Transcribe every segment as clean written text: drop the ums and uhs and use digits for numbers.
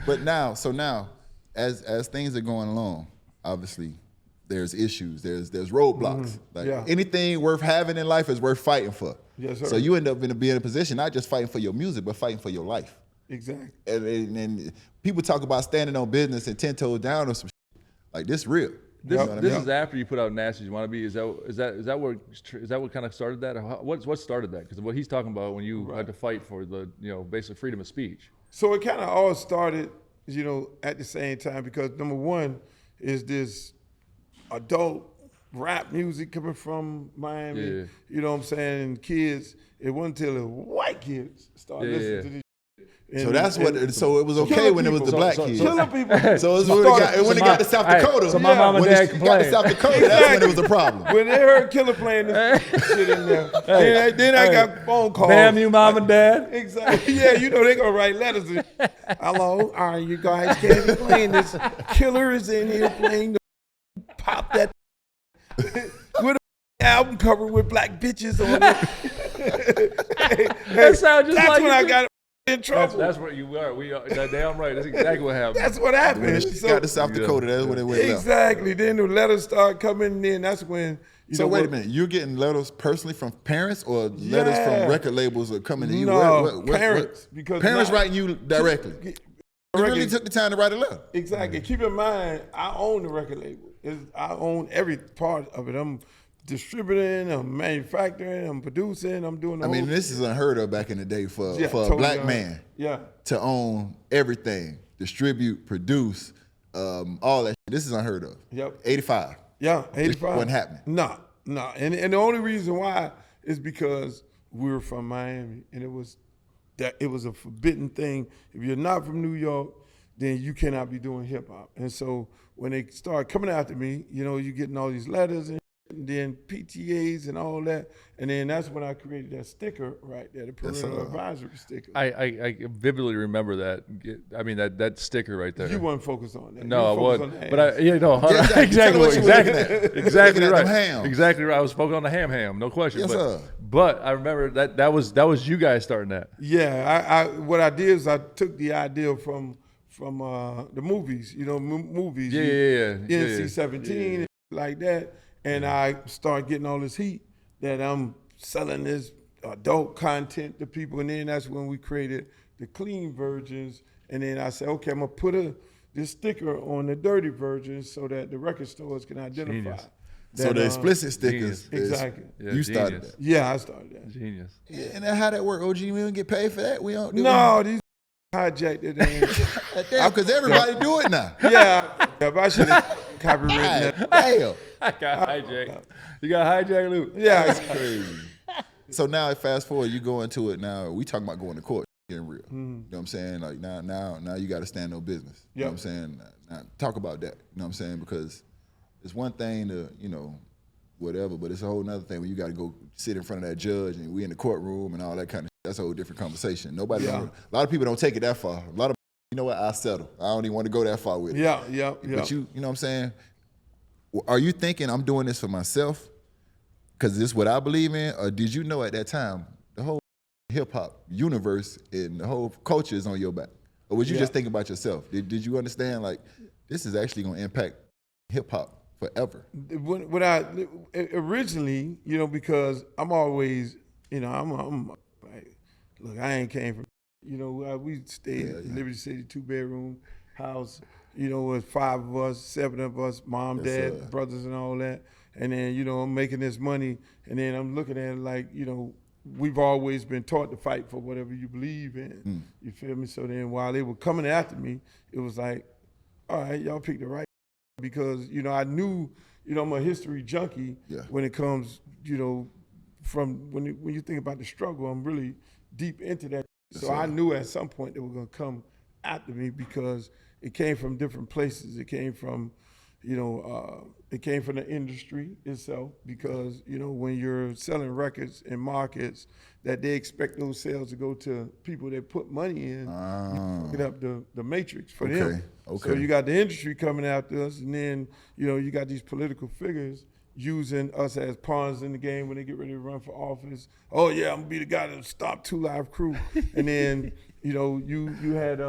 But now, as things are going along, obviously there's issues, there's roadblocks. Like anything worth having in life is worth fighting for. Yes, sir. So you end up being in a position not just fighting for your music, but fighting for your life. Exactly. And people talk about standing on business and 10 toes down or some shit. Like this real. This You know what I mean? is after you put out Nasty's You Want to Be. Is that what kind of started that? Or what started that? Because what he's talking about when you had to fight for the basically freedom of speech. So it kind of all started, at the same time, because number one is this adult rap music coming from Miami. Yeah. You know what I'm saying? And kids, it wasn't until the white kids started listening to this. So that's so it was okay when it was the black kids. Killing people. So it was when it got to South Dakota. So my mom and dad complained. Got to South Dakota, that's when it was a problem. When they heard Killer playing this shit in there, then I got phone calls. Damn you, mom and dad. Exactly. Yeah, they gonna write letters. Hello, are you guys can't be playing this? Killer is in here playing the pop that with an album cover with black bitches on it. That sounds just that's like when I got in trouble. That's what you are. We are damn right. That's exactly what happened. That's what happened. When it got to South Dakota, that's when it went left. Exactly. Then the letters started coming in. Then that's when. So wait a minute, you're getting letters personally from parents or letters from record labels are coming to you? No, parents. Because parents writing you directly. You really took the time to write a letter. Exactly. Keep in mind, I own the record label. I own every part of it. I'm distributing, I'm manufacturing, I'm producing, I'm doing the whole this is unheard of back in the day for a totally black man to own everything, distribute, produce, all that shit. This is unheard of. Yep. 85. Yeah, 85. This wasn't happening. No. And the only reason why is because we were from Miami and it was a forbidden thing. If you're not from New York, then you cannot be doing hip hop. And so when they started coming after me, you're getting all these letters and then PTAs and all that. And then that's when I created that sticker right there, the parental advisory sticker. I vividly remember that. I mean, that sticker right there. You weren't focused on that. No, I wasn't. But exactly exactly right. Ham. Exactly right. I was focused on the ham, no question. Yes, sir. But I remember that was you guys starting that. Yeah, what I did is I took the idea from the movies, movies. NC-17 like that. And I started getting all this heat that I'm selling this adult content to people. And then that's when we created the clean versions. And then I said, okay, I'm going to put this sticker on the dirty versions so that the record stores can identify. So the explicit stickers. Exactly. You started that. Yeah, I started that. Genius. Yeah, and then how that work, OG? We don't get paid for that? We don't do these hijacked it. Because everybody do it now. Yeah, I should have copywritten that. Damn. I got hijacked. You got hijacked, Luke? Yeah, it's crazy. So now, fast forward, you go into it now. We talking about going to court, getting real. You know what I'm saying? Like now you got to stand on business. You know what I'm saying? Now, talk about that. You know what I'm saying? Because it's one thing to whatever, but it's a whole nother thing when you got to go sit in front of that judge and we in the courtroom and all that kind of shit. That's a whole different conversation. A lot of people don't take it that far. A lot of I settle. I don't even want to go that far with it. Yeah. But you know what I'm saying? Are you thinking I'm doing this for myself because this is what I believe in? Or did you know at that time the whole hip-hop universe and the whole culture is on your back? Or was you just thinking about yourself? Did you understand, like, this is actually going to impact hip-hop forever? When I originally, because I'm always, I'm like, look, I ain't came from, we stayed in Liberty City, 2-bedroom house. It was 5 of us, 7 of us, mom, dad, brothers and all that. And then, I'm making this money. And then I'm looking at it like, we've always been taught to fight for whatever you believe in. You feel me? So then while they were coming after me, it was like, all right, y'all picked the right. Because, I knew, I'm a history junkie when it comes, from when you think about the struggle, I'm really deep into that. So I knew at some point they were going to come after me because it came from different places. It came from, it came from the industry itself because, when you're selling records in markets that they expect those sales to go to people that put money in, you get up the matrix for them. Okay. So you got the industry coming after us and then, you got these political figures using us as pawns in the game when they get ready to run for office. Oh yeah, I'm gonna be the guy that stop 2 Live Crew. And then you know, you had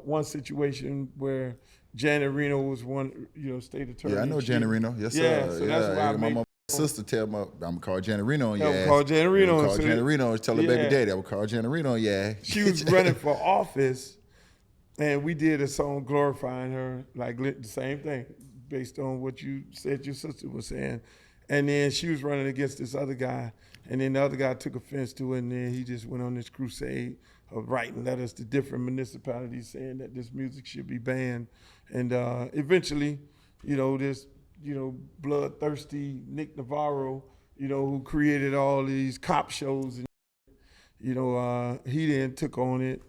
one situation where Janet Reno was one, you know, state attorney. Yeah, I know Janet Reno. Yes, yeah, sir. so that's why I my made sister tell me, I'm gonna call Janet Reno on your ass. call Janet Reno. Call Janet Reno. Tell her baby Yeah. daddy. I would call Janet Reno on your ass. She was running for office, and we did a song glorifying her, like the same thing, based on what you said your sister was saying. And then she was running against this other guy, and then the other guy took offense to it, and then he just went on this crusade of writing letters to different municipalities saying that this music should be banned. And eventually, you know, this, you know, bloodthirsty Nick Navarro, you know, who created all these cop shows, and, you know, he then took on it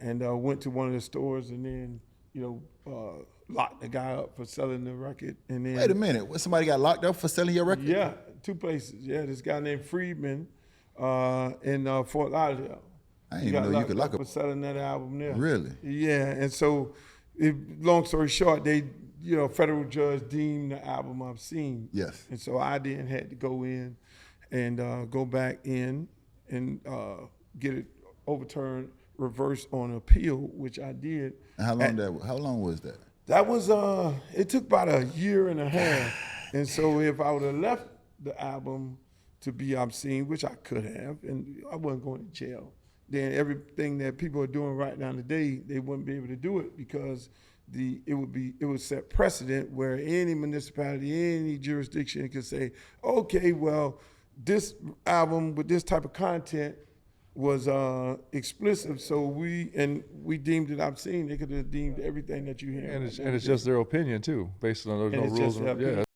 and went to one of the stores and then, you know, locked the guy up for selling the record. And then, Wait a minute. What, somebody got locked up for selling your record? yeah, 2 places. Yeah, this guy named Friedman in Fort Lauderdale. I didn't even know you could lock up for selling that album there. Really? Yeah, and so, long story short, they, you know, federal judge deemed the album obscene. Yes. And so I then had to go in and go back in and get it overturned, reversed on appeal, which I did. And how long was that? That was it took about a year and a half. And so if I would have left the album to be obscene, which I could have, and I wasn't going to jail, then everything that people are doing right now today, they wouldn't be able to do it because it would set precedent where any municipality, any jurisdiction could say, okay, well, this album with this type of content was explicit, so we deemed it obscene. They could have deemed everything that you hear. And it's just their opinion too, based on there's no rules.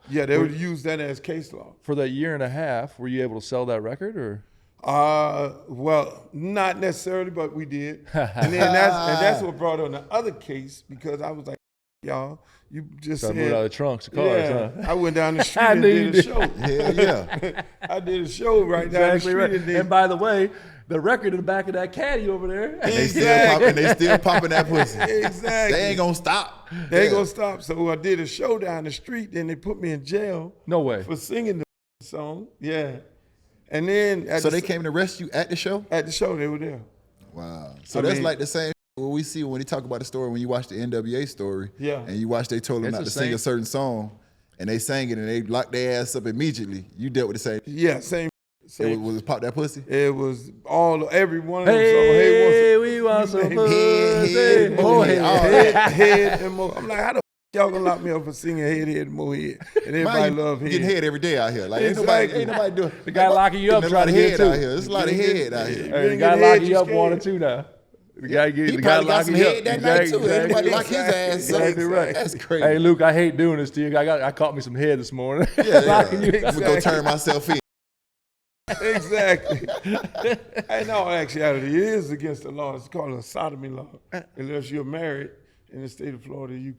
Yeah, they would use that as case law. For that year and a half, were you able to sell that record, or? Well, not necessarily, but we did. And that's what brought on the other case, because I was like, y'all, you just said, move out of the trunks of cars, yeah, huh? I went down the street and did a show. Yeah. I did a show right down the street. Right. And by the way, the record in the back of that caddy over there. And they still popping that pussy. Exactly. They ain't gonna stop. They ain't gonna stop. So I did a show down the street, then they put me in jail. No way. For singing the song. Yeah. And then So they came to arrest you at the show? At the show, they were there. Wow. So that's like the same what we see when they talk about the story when you watch the NWA story. Yeah. And you watch they told them not to sing a certain song, and they sang it and they locked their ass up immediately. You dealt with the same. Yeah, same. Was it Pop That Pussy? It was every one of them songs. Hey, we want some pussy. Head and more. I'm like, how the y'all gonna lock me up for singing head, more head? And everybody love head. Getting head every day out here. Like Exactly. ain't nobody doing. The guy locking you up trying to get too. Out here. There's a lot of head out here. Hey, the guy locking you up wanted to now. The guy He probably got some head that night too. Everybody lock his ass. Exactly right. That's crazy. Hey, Luke, I hate doing this to you. I caught me some head this morning. Yeah. Locking you. I'm gonna go turn myself in. Exactly. I know actuality it is against the law. It's called a sodomy law. Unless you're married in the state of Florida, you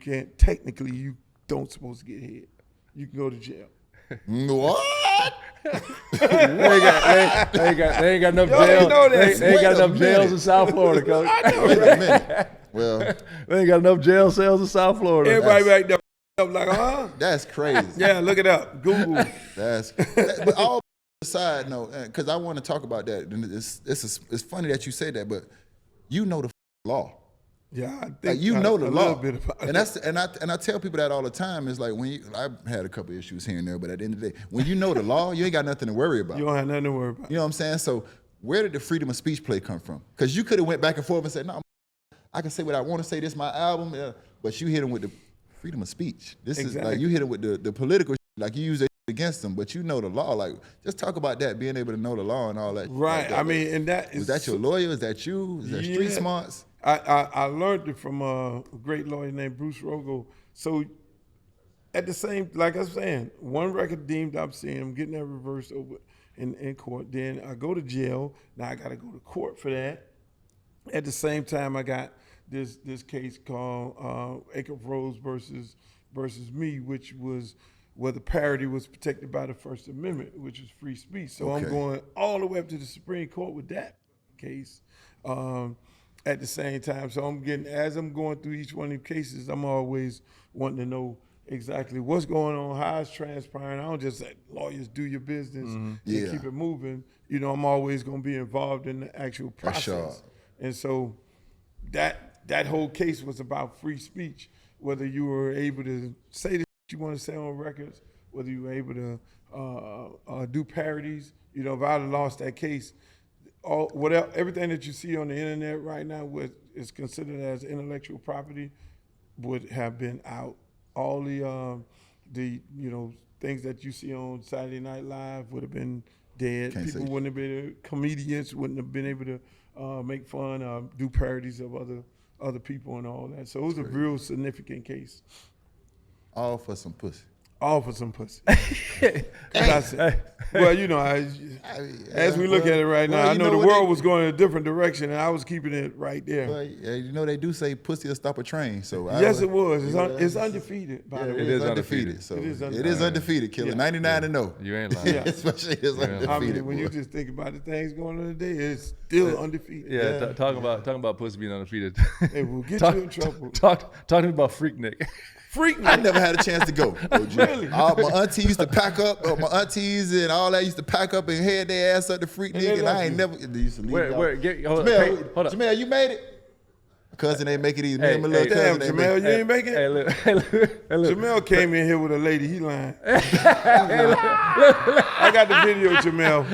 don't supposed to get head. You can go to jail. What? They ain't got enough jails. They ain't got enough jails in South Florida, Coach. Wait a minute. Well, they ain't got enough jail cells in South Florida. Everybody right there up like, huh? That's crazy. Yeah, look it up. Google. But all aside, no, because I want to talk about that. And it's funny that you say that, but you know the law. Yeah, I think like you know the law. Bit about and that's and I tell people that all the time. It's like when I've had a couple issues here and there, but at the end of the day, when you know the law, you ain't got nothing to worry about. You don't have nothing to worry about. You know what I'm saying? So where did the freedom of speech play come from? Because you could have went back and forth and said, no, I can say what I want to say. This is my album, but you hit them with the freedom of speech. This is like you hit them with the political. Like you use it against them, but you know the law. Like just talk about that, being able to know the law and all that. Right. Like that. I mean, and that was that your lawyer? Is that you? Is that street smarts? I learned it from a great lawyer named Bruce Rogo. So at the same, like I was saying, one record deemed obscene, I'm getting that reversed over in court. Then I go to jail. Now I got to go to court for that. At the same time, I got this case called Acre of Rose versus Me, which was where the parody was protected by the First Amendment, which was free speech. So I'm going all the way up to the Supreme Court with that case. At the same time, so as I'm going through each one of the cases, I'm always wanting to know exactly what's going on, how it's transpiring. I don't just say, lawyers, do your business and keep it moving. You know, I'm always going to be involved in the actual process. And so that whole case was about free speech, whether you were able to say the you want to say on records, whether you were able to do parodies. You know, if I'd have lost that case, everything that you see on the internet right now is considered as intellectual property would have been out. All the things that you see on Saturday Night Live would have been dead. People wouldn't have been, comedians wouldn't have been able to make fun, do parodies of other people and all that. So it was a real significant case. All for some pussy. All for some pussy. Well, you know, as we look at it right now, I know the world was going in a different direction, and I was keeping it right there. Well, you know, they do say pussy will stop a train. So yes, it was. It's undefeated. By the way, it is undefeated. So it is undefeated. Killer 99-0. You ain't lying. Especially it's undefeated. I mean, when you just think about the things going on today, it's still undefeated. Yeah, talking about pussy being undefeated. It will get you in trouble. Talk to me about Freaknik. I never had a chance to go. Really? My auntie used to pack up, my aunties and all that used to pack up and head their ass up to Freaknik, and I ain't never. They used to leave. Hold up. Jamel, you made it. Cousin ain't make it either. Damn, Jamel, you ain't make it? Look. Jamel came in here with a lady. He lying. I got the video, Jamel.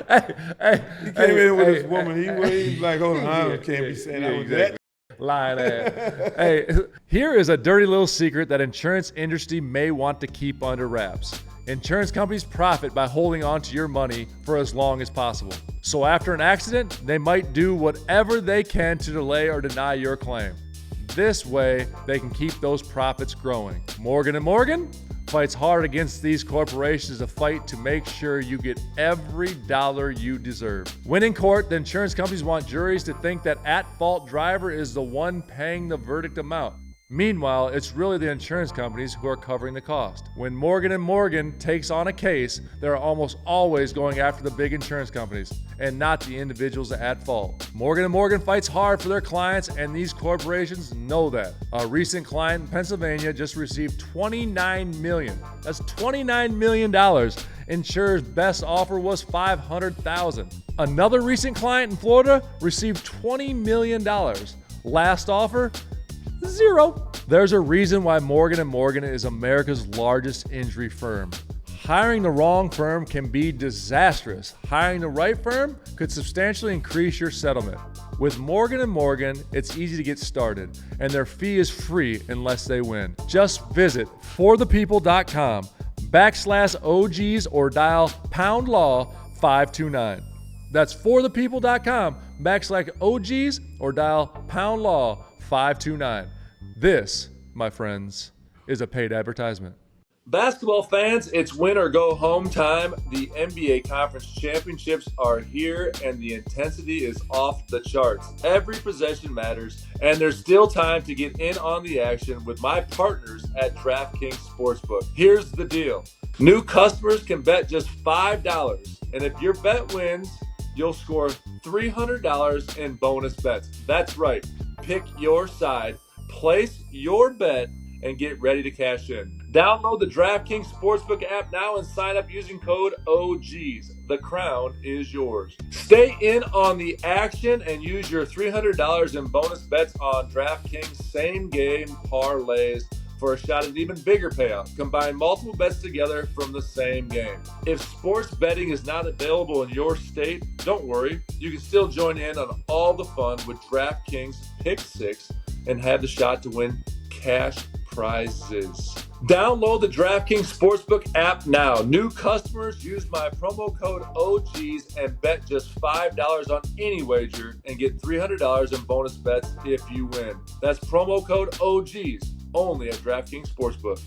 He came in here with this woman. He was like, hold on, I can't be saying I was that. Lying ass. Hey, here is a dirty little secret that insurance industry may want to keep under wraps. Insurance companies profit by holding on to your money for as long as possible. So after an accident, they might do whatever they can to delay or deny your claim. This way, they can keep those profits growing. Morgan & Morgan fights hard against these corporations to fight to make sure you get every dollar you deserve. When in court, the insurance companies want juries to think that at-fault driver is the one paying the verdict amount. Meanwhile, it's really the insurance companies who are covering the cost. When Morgan & Morgan takes on a case, they're almost always going after the big insurance companies and not the individuals at fault. Morgan & Morgan fights hard for their clients, and these corporations know that. A recent client in Pennsylvania just received $29 million. That's $29 million. Insurer's best offer was $500,000. Another recent client in Florida received $20 million. Last offer, zero. There's a reason why Morgan & Morgan is America's largest injury firm. Hiring the wrong firm can be disastrous. Hiring the right firm could substantially increase your settlement. With Morgan & Morgan, it's easy to get started, and their fee is free unless they win. Just visit forthepeople.com/OGs or dial #law 529. That's forthepeople.com/OGs or dial #law 529. This, my friends, is a paid advertisement. Basketball fans, it's win or go home time. The NBA Conference Championships are here and the intensity is off the charts. Every possession matters, and there's still time to get in on the action with my partners at DraftKings Sportsbook. Here's the deal. New customers can bet just $5, and if your bet wins, you'll score $300 in bonus bets. That's right. Pick your side, place your bet, and get ready to cash in. Download the DraftKings Sportsbook app now and sign up using code OGs. The crown is yours. Stay in on the action and use your $300 in bonus bets on DraftKings same-game parlays for a shot at an even bigger payout. Combine multiple bets together from the same game. If sports betting is not available in your state, don't worry. You can still join in on all the fun with DraftKings Pick 6 and have the shot to win cash prizes. Download the DraftKings Sportsbook app now. New customers use my promo code OGs and bet just $5 on any wager and get $300 in bonus bets if you win. That's promo code OGs only at DraftKings Sportsbook.